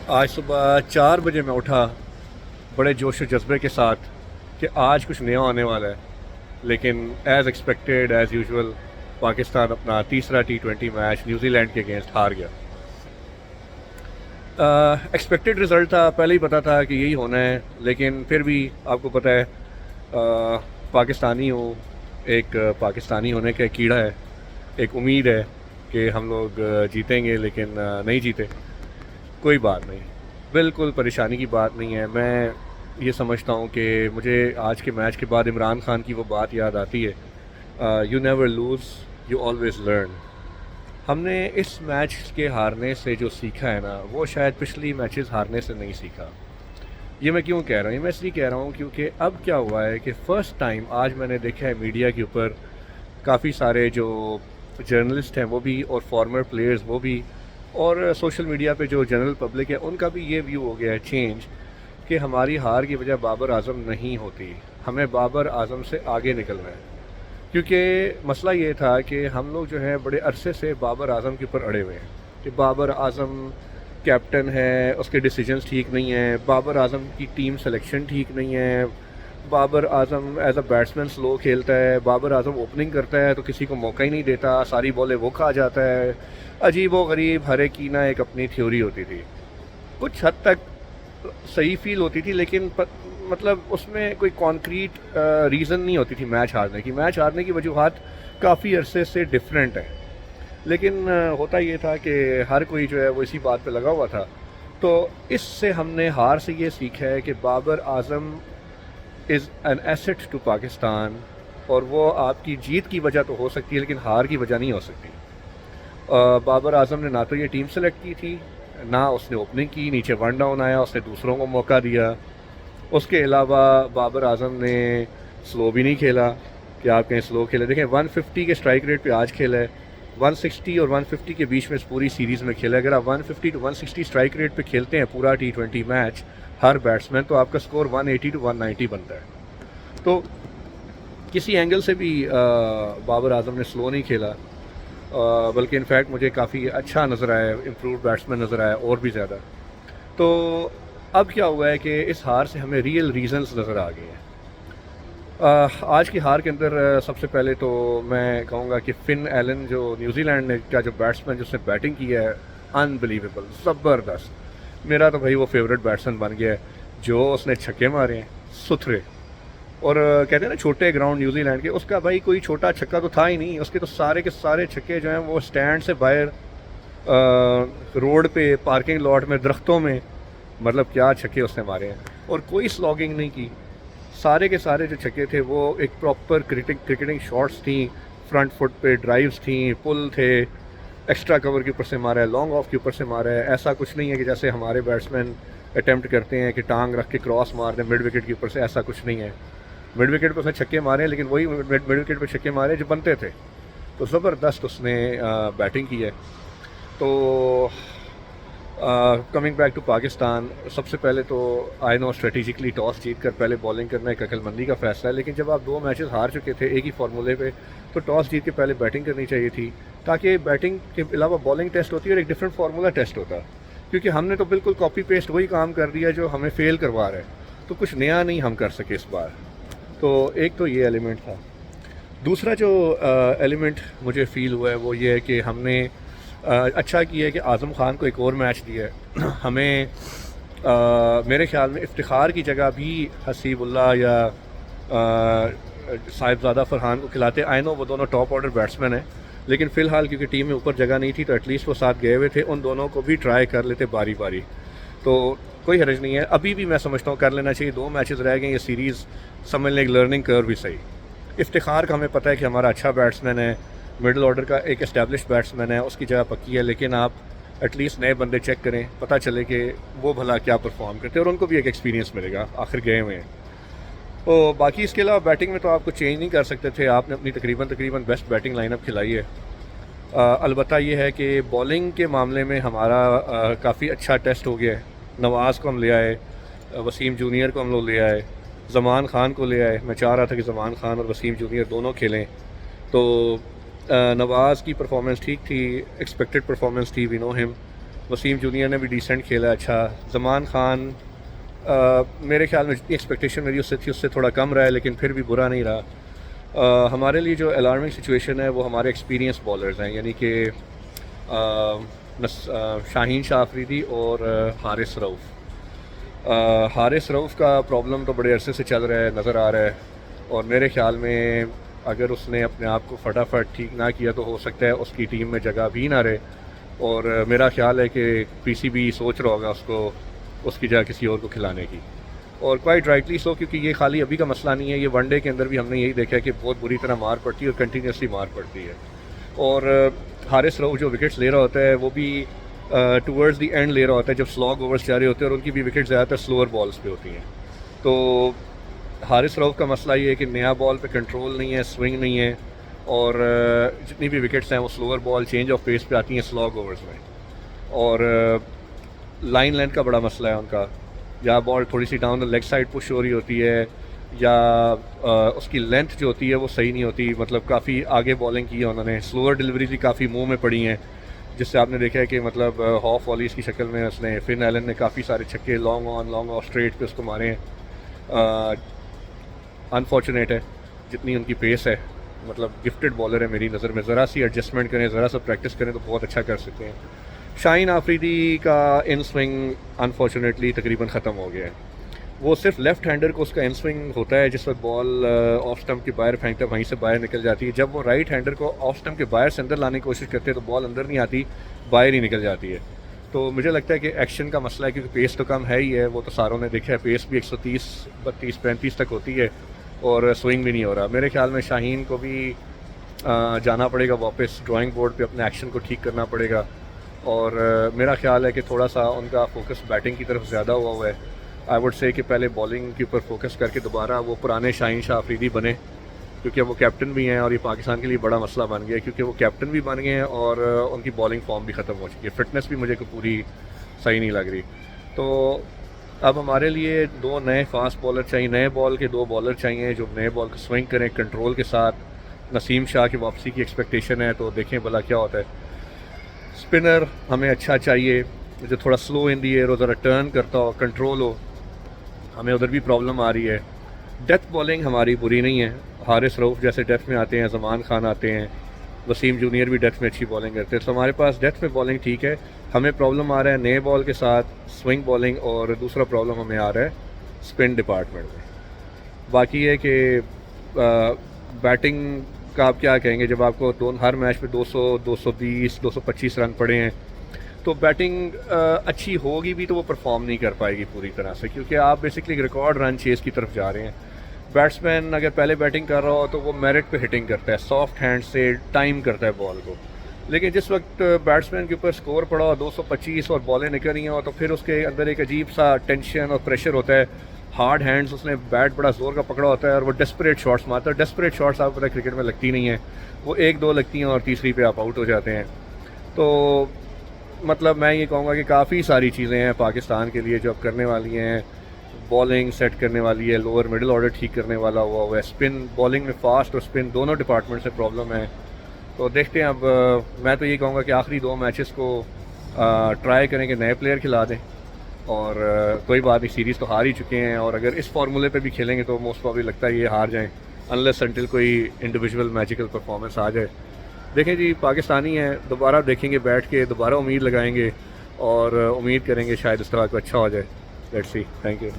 آج صبح 4 بجے میں اٹھا بڑے جوش و جذبے کے ساتھ کہ آج کچھ نیا ہونے والا ہے، لیکن as expected as usual Pakistan اپنا تیسرا T20 میچ نیوزی لینڈ کے اگینسٹ ہار گیا۔ ایکسپیکٹڈ رزلٹ تھا، پہلے ہی پتہ تھا کہ یہی ہونا ہے، لیکن پھر بھی آپ کو پتہ ہے پاکستانی ہوں، ایک پاکستانی ہونے کا ایک کیڑا ہے، ایک امید ہے کہ ہم لوگ جیتیں گے، لیکن نہیں جیتے۔ کوئی بات نہیں، بالکل پریشانی کی بات نہیں ہے۔ میں یہ سمجھتا ہوں کہ مجھے آج کے میچ کے بعد عمران خان کی وہ بات یاد آتی ہے، you never lose, you always learn. ہم نے اس میچ کے ہارنے سے جو سیکھا ہے نا، وہ شاید پچھلی میچز ہارنے سے نہیں سیکھا۔ یہ میں کیوں کہہ رہا ہوں؟ یہ میں اس لیے کہہ رہا ہوں کیونکہ اب کیا ہوا ہے کہ فرسٹ ٹائم آج میں نے دیکھا ہے میڈیا کے اوپر کافی سارے جو جرنلسٹ ہیں وہ بھی، اور فارمر پلیئرز وہ بھی، اور سوشل میڈیا پہ جو جنرل پبلک ہے ان کا بھی یہ ویو ہو گیا ہے چینج کہ ہماری ہار کی وجہ بابر اعظم نہیں ہوتی، ہمیں بابر اعظم سے آگے نکلنا ہے۔ کیونکہ مسئلہ یہ تھا کہ ہم لوگ جو ہے بڑے عرصے سے بابر اعظم کے اوپر اڑے ہوئے ہیں کہ بابر اعظم کیپٹن ہے، اس کے ڈیسیجنز ٹھیک نہیں ہیں، بابر اعظم کی ٹیم سلیکشن ٹھیک نہیں ہے، Babar Azam as a batsman سلو کھیلتا ہے، بابر اعظم اوپننگ کرتا ہے تو کسی کو موقع ہی نہیں دیتا، ساری بالیں وہ کھا جاتا ہے۔ عجیب و غریب ہر ایک کی نا ایک اپنی تھیوری ہوتی تھی، کچھ حد تک صحیح فیل ہوتی تھی، لیکن مطلب اس میں کوئی کانکریٹ ریزن نہیں ہوتی تھی میچ ہارنے کی۔ میچ ہارنے کی وجوہات کافی عرصے سے ڈفرینٹ ہیں، لیکن ہوتا یہ تھا کہ ہر کوئی جو ہے وہ اسی بات پہ لگا ہوا تھا۔ تو اس سے ہم نے ہار سے یہ سیکھا ہے کہ Babar Azam is an asset to Pakistan, اور وہ آپ کی جیت کی وجہ تو ہو سکتی ہے لیکن ہار کی وجہ نہیں ہو سکتی۔ بابر اعظم نے نہ تو یہ ٹیم سلیکٹ کی تھی، نہ اس نے اوپننگ کی، نیچے ون ڈاؤن آیا اس نے دوسروں کو موقع دیا۔ اس کے علاوہ بابر اعظم نے سلو بھی نہیں کھیلا کہ آپ کہیں سلو کھیلے، دیکھیں 150 کے اسٹرائک ریٹ پہ آج کھیلا ہے، 160 اور 150 کے بیچ میں اس پوری سیریز میں کھیلا ہے۔ اگر آپ 150 ٹو 160 اسٹرائک ریٹ پہ کھیلتے ہیں پورا T20 میچ ہر بیٹسمین، تو آپ کا سکور 180 ٹو 190 بنتا ہے۔ تو کسی اینگل سے بھی بابر اعظم نے سلو نہیں کھیلا، بلکہ انفیکٹ مجھے کافی اچھا نظر آیا، امپرووڈ بیٹسمین نظر آیا اور بھی زیادہ۔ تو اب کیا ہوا ہے کہ اس ہار سے ہمیں ریئل ریزنز نظر آ گئے ہیں۔ آج کی ہار کے اندر سب سے پہلے تو میں کہوں گا کہ فن ایلن جو نیوزی لینڈ نے کا جو بیٹسمین جس نے بیٹنگ کی ہے، انبلیویبل، زبردست۔ میرا تو بھائی وہ فیوریٹ بیٹسمین بن گیا ہے، جو اس نے چھکے مارے ہیں ستھرے، اور کہتے ہیں نا چھوٹے گراؤنڈ نیوزی لینڈ کے، اس کا بھائی کوئی چھوٹا چھکا تو تھا ہی نہیں، اس کے تو سارے کے سارے چھکے جو ہیں وہ سٹینڈ سے باہر، روڈ پہ، پارکنگ لاٹ میں، درختوں میں، مطلب کیا چھکے اس نے مارے ہیں، اور کوئی سلاگنگ نہیں کی۔ سارے کے سارے جو چھکے تھے وہ ایک پراپر کرکٹنگ شاٹس تھیں، فرنٹ فٹ پہ ڈرائیوز تھیں، پل تھے، ایکسٹرا کور کے اوپر سے مارا ہے، لانگ آف کے اوپر سے مارا ہے۔ ایسا کچھ نہیں ہے کہ جیسے ہمارے بیٹسمین اٹیمپٹ کرتے ہیں کہ ٹانگ رکھ کے کراس مار دیں مڈ وکٹ کے اوپر سے، ایسا کچھ نہیں ہے۔ مڈ وکٹ پہ اس نے چھکے مارے ہیں، لیکن وہی مڈ وکٹ پہ چھکے مارے جو بنتے تھے، تو زبردست اس نے بیٹنگ کی ہے۔ تو کمنگ بیک ٹو پاکستان، سب سے پہلے تو آئی نو اسٹریٹجکلی ٹاس جیت کر پہلے بالنگ کرنا ایک عقل مندی کا فیصلہ ہے، لیکن جب آپ 2 میچز ہار چکے تھے ایک ہی فارمولے پہ، تو ٹاس جیت کے پہلے بیٹنگ کرنی چاہیے تھی، تاکہ بیٹنگ کے علاوہ بالنگ ٹیسٹ ہوتی ہے اور ایک ڈفرینٹ فارمولہ ٹیسٹ ہوتا، کیونکہ ہم نے تو بالکل کاپی پیسٹ وہی کام کر دیا جو ہمیں فیل کروا رہا ہے، تو کچھ نیا نہیں ہم کر سکے اس بار۔ تو ایک تو یہ ایلیمنٹ تھا۔ دوسرا جو ایلیمنٹ مجھے فیل ہوا ہے وہ یہ ہے کہ ہم نے اچھا کیا ہے کہ اعظم خان کو ایک اور میچ دیا ہے۔ ہمیں میرے خیال میں افتخار کی جگہ بھی حسیب اللہ یا صاحبزادہ فرحان کو کھلاتے۔ آئی نو وہ دونوں ٹاپ آرڈر بیٹسمین ہیں، لیکن فی الحال کیونکہ ٹیم میں اوپر جگہ نہیں تھی تو ایٹ لیسٹ وہ ساتھ گئے ہوئے تھے، ان دونوں کو بھی ٹرائی کر لیتے باری باری، تو کوئی حرج نہیں ہے۔ ابھی بھی میں سمجھتا ہوں کر لینا چاہیے، 2 میچز رہ گئے، یہ سیریز سمجھ لیں ایک لرننگ کرو بھی صحیح۔ افتخار کا ہمیں پتہ ہے کہ ہمارا اچھا بیٹسمین ہے، مڈل آرڈر کا ایک اسٹیبلشڈ بیٹسمین ہے، اس کی جگہ پکی ہے، لیکن آپ ایٹ لیسٹ نئے بندے چیک کریں، پتہ چلے کہ وہ بھلا کیا پرفارم کرتے ہیں، اور ان کو بھی ایک ایکسپیرینس ملے گا، آخر گئے ہوئے ہیں۔ تو باقی اس کے علاوہ بیٹنگ میں تو آپ کو چینج نہیں کر سکتے تھے، آپ نے اپنی تقریباً بیسٹ بیٹنگ لائن اپ کھلائی ہے۔ البتہ یہ ہے کہ بالنگ کے معاملے میں ہمارا کافی اچھا ٹیسٹ ہو گیا ہے۔ نواز کو ہم لے آئے، وسیم جونیئر کو ہم لوگ لے آئے، زمان خان کو لے آئے۔ میں چاہ رہا تھا کہ زمان خان اور وسیم جونیئر دونوں کھیلیں، تو نواز کی پرفارمنس ٹھیک تھی، ایکسپیکٹڈ پرفارمنس تھی، وی نو ہم، وسیم جونیئر نے بھی ڈیسنٹ کھیلا اچھا. زمان خان میرے خیال میں جتنی ایکسپیکٹیشن میری اس سے تھی اس سے تھوڑا کم رہا ہے, لیکن پھر بھی برا نہیں رہا. ہمارے لیے جو الارمنگ سچویشن ہے وہ ہمارے ایکسپیرینس بالرز ہیں, یعنی کہ شاہین شاہ آفریدی اور حارث رؤف. حارث رؤف کا پرابلم تو بڑے عرصے سے چل رہا ہے, نظر آ رہا ہے, اور میرے خیال میں اگر اس نے اپنے آپ کو فٹافٹ ٹھیک نہ کیا تو ہو سکتا ہے اس کی ٹیم میں جگہ بھی نہ رہے. اور میرا خیال ہے کہ پی سی بی سوچ رہا ہوگا اس کی جگہ کسی اور کو کھلانے کی, اور کوائٹ رائٹلی سو, کیونکہ یہ خالی ابھی کا مسئلہ نہیں ہے, یہ ون ڈے کے اندر بھی ہم نے یہی دیکھا ہے کہ بہت بری طرح مار پڑتی ہے اور کنٹینیوسلی مار پڑتی ہے. اور حارث رؤف جو وکٹس لے رہا ہوتا ہے وہ بھی ٹورڈز دی اینڈ لے رہا ہوتا ہے جب سلاگ اوورس جا رہے ہوتے ہیں, اور ان کی بھی وکٹ زیادہ تر سلوور بالز پہ ہوتی ہیں. تو حارث رؤف کا مسئلہ یہ ہے کہ نیا بال پہ کنٹرول نہیں ہے, سوئنگ نہیں ہے, اور جتنی بھی وکٹس ہیں وہ slower ball change of peace پہ آتی ہیں سلاگ اوورز میں. اور لائن لینتھ کا بڑا مسئلہ ہے ان کا, یا بال تھوڑی سی ڈاؤن لیگ سائڈ پش ہو رہی ہوتی ہے, یا اس کی لینتھ جو ہوتی ہے وہ صحیح نہیں ہوتی. مطلب کافی آگے بالنگ کی ہے انہوں نے, سلوور ڈلیوری بھی کافی منہ میں پڑی ہیں, جس سے آپ نے دیکھا ہے کہ مطلب ہاف والیز کی شکل میں اس نے فن ایلن نے کافی سارے چھکے long on long off straight پہ اس کو مارے ہیں. انفارچونیٹ ہے جتنی ان کی پیس ہے, مطلب گفٹڈ بالر ہے میری نظر میں, ذرا سی ایڈجسٹمنٹ کریں, ذرا سا پریکٹس کریں تو بہت اچھا کر سکتے ہیں. شاہین آفریدی کا ان سوئنگ انفارچونیٹلی تقریباً ختم ہو گیا ہے. وہ صرف لیفٹ ہینڈر کو اس کا ان سوئنگ ہوتا ہے جس وقت بال آف سٹمپ کے باہر پھینکتا ہے, وہیں سے باہر نکل جاتی ہے. جب وہ رائٹ ہینڈر کو آف سٹمپ کے باہر سے اندر لانے کی کوشش کرتے ہیں تو بال اندر نہیں آتی, باہر ہی نکل جاتی ہے. تو مجھے لگتا ہے کہ ایکشن کا مسئلہ ہے, کیونکہ پیس تو کم ہے ہی ہے, وہ تو ساروں نے دیکھا ہے, پیس بھی 130 32 35 تک ہوتی ہے, اور سوئنگ بھی نہیں ہو رہا. میرے خیال میں شاہین کو بھی جانا پڑے گا واپس ڈرائنگ بورڈ پہ, اپنے ایکشن کو ٹھیک کرنا پڑے گا. اور میرا خیال ہے کہ تھوڑا سا ان کا فوکس بیٹنگ کی طرف زیادہ ہوا ہے. آئی وڈ سے کہ پہلے بالنگ کے اوپر فوکس کر کے دوبارہ وہ پرانے شاہین شاہ آفریدی بنے, کیونکہ وہ کیپٹن بھی ہیں, اور یہ پاکستان کے لیے بڑا مسئلہ بن گیا ہے, کیونکہ وہ کیپٹن بھی بن گئے ہیں اور ان کی بالنگ فارم بھی ختم ہو چکی ہے. فٹنس بھی مجھے پوری صحیح نہیں لگ رہی. تو اب ہمارے لیے 2 نئے فاسٹ بالر چاہیے, نئے بال کے 2 بالر چاہیے جو نئے بال کو سوئنگ کریں کنٹرول کے ساتھ. نسیم شاہ کی واپسی کی ایکسپیکٹیشن ہے, تو دیکھیں بھلا کیا ہوتا ہے. اسپنر ہمیں اچھا چاہیے جو تھوڑا سلو ان دی ایئر ہو, ذرا ٹرن کرتا ہو, کنٹرول ہو, ہمیں ادھر بھی پرابلم آ رہی ہے. ڈیتھ بالنگ ہماری بری نہیں ہے, حارث رؤف جیسے ڈیتھ میں آتے ہیں, زمان خان آتے ہیں, وسیم جونیئر بھی ڈیتھ میں اچھی بالنگ کرتے ہیں. تو ہمارے پاس ڈیتھ میں بالنگ ٹھیک ہے, ہمیں پرابلم آ رہا ہے نئے بال کے ساتھ سوئنگ بالنگ, اور دوسرا پرابلم ہمیں آ رہا ہے اسپن ڈپارٹمنٹ میں. باقی ہے کہ بیٹنگ کا آپ کیا کہیں گے, جب آپ کو ہر میچ پہ 200 220 225 رن پڑے ہیں, تو بیٹنگ اچھی ہوگی بھی تو وہ پرفارم نہیں کر پائے گی پوری طرح سے, کیونکہ آپ بیسکلی ریکارڈ رن چیز کی طرف جا رہے ہیں. بیٹسمین اگر پہلے بیٹنگ کر رہا ہو تو وہ میرٹ پہ ہٹنگ کرتا ہے, سافٹ ہینڈ سے ٹائم کرتا ہے بال کو. لیکن جس وقت بیٹسمین کے اوپر سکور پڑا ہو 225 اور بالیں نکل رہی ہوں, تو پھر اس کے اندر ایک عجیب سا ٹینشن اور پریشر ہوتا ہے. ہارڈ ہینڈز, اس نے بیٹ بڑا زور کا پکڑا ہوتا ہے, اور وہ ڈیسپریٹ شاٹس مارتا ہے. ڈیسپریٹ شاٹس آپ کو پتہ کرکٹ میں لگتی نہیں ہیں, وہ 1-2 لگتی ہیں اور تیسری پہ آپ آؤٹ ہو جاتے ہیں. تو مطلب میں یہ کہوں گا کہ کافی ساری چیزیں ہیں پاکستان کے لیے جو اب کرنے والی ہیں. بالنگ سیٹ کرنے والی ہے, لوور مڈل آرڈر ٹھیک کرنے والا ہوا ہے, اسپن بالنگ میں فاسٹ اور اسپن دونوں ڈپارٹمنٹ سے پرابلم ہے. تو دیکھتے ہیں. اب میں تو یہ کہوں گا کہ آخری 2 میچز کو ٹرائی کریں کہ نئے پلیئر کھلا دیں, اور کوئی بات نہیں, سیریز تو ہار ہی چکے ہیں, اور اگر اس فارمولے پہ بھی کھیلیں گے تو موسٹ پرابلی لگتا ہے یہ ہار جائیں, انلیس انٹل کوئی انڈیویجول میجیکل پرفارمنس آ جائے. دیکھیں جی, پاکستانی ہیں, دوبارہ دیکھیں گے بیٹھ کے, دوبارہ امید لگائیں گے, اور امید کریں گے شاید اس طرح کو اچھا ہو جائے. Let's see. Thank you.